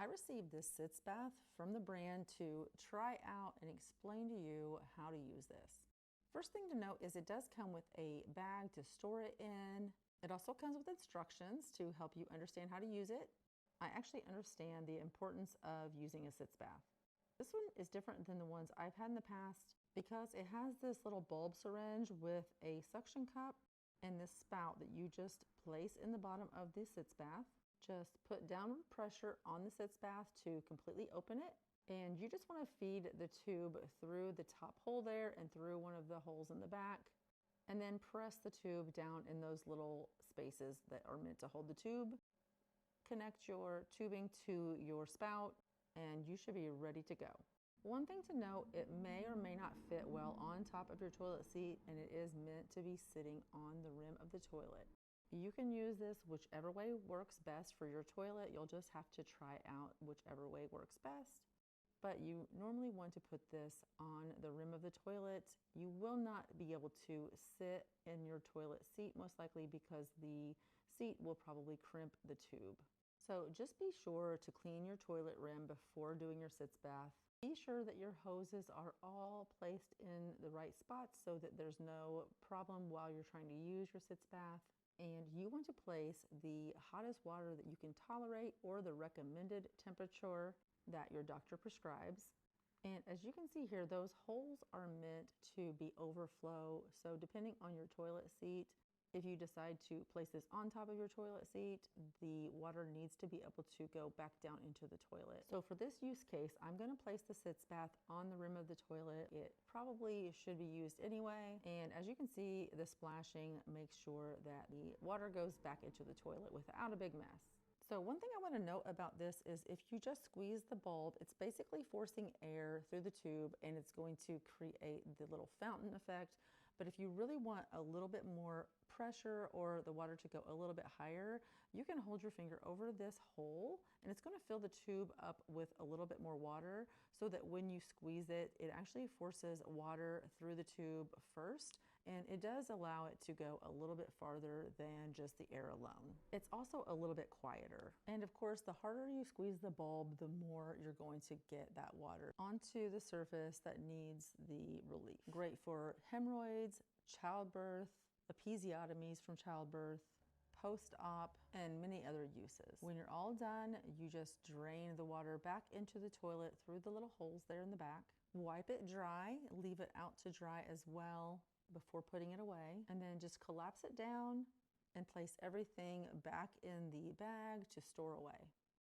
received this Sitz Bath from the brand to try out and explain to you how to use this. First thing to note is it does come with a bag to store it in. It also comes with instructions to help you understand how to use it. I actually understand the importance of using a Sitz Bath. This one is different than the ones I've had in the past because it has this little bulb syringe with a suction cup and this spout that you just place in the bottom of the Sitz Bath. Just put downward pressure on the Sitz Bath to completely open it. And you just want to feed the tube through the top hole there and through one of the holes in the back. And then press the tube down in those little spaces that are meant to hold the tube. Connect your tubing to your spout and you should be ready to go. One thing to note, it may or may not fit well on top of your toilet seat, and it is meant to be sitting on the rim of the toilet. You can use this whichever way works best for your toilet. You'll just have to try out whichever way works best. But you normally want to put this on the rim of the toilet. You will not be able to sit in your toilet seat, most likely because the seat will probably crimp the tube. So just be sure to clean your toilet rim before doing your Sitz Bath. Be sure that your hoses are all placed in the right spots so that there's no problem while you're trying to use your Sitz Bath. And you want to place the hottest water that you can tolerate or the recommended temperature that your doctor prescribes. And as you can see here, those holes are meant to be overflow. So depending on your toilet seat, if you decide to place this on top of your toilet seat, the water needs to be able to go back down into the toilet. So for this use case, I'm going to place the Sitz Bath on the rim of the toilet. It probably should be used anyway. And as you can see, the splashing makes sure that the water goes back into the toilet without a big mess. So one thing I want to note about this is if you just squeeze the bulb, it's basically forcing air through the tube and it's going to create the little fountain effect. But if you really want a little bit more pressure or the water to go a little bit higher, you can hold your finger over this hole and it's going to fill the tube up with a little bit more water so that when you squeeze it, it actually forces water through the tube first, and it does allow it to go a little bit farther than just the air alone. It's also a little bit quieter. And of course, the harder you squeeze the bulb, the more you're going to get that water onto the surface that needs the relief. Great for hemorrhoids, childbirth, episiotomies from childbirth, post-op, and many other uses. When you're all done, you just drain the water back into the toilet through the little holes there in the back. Wipe it dry, leave it out to dry as well before putting it away, and then just collapse it down and place everything back in the bag to store away.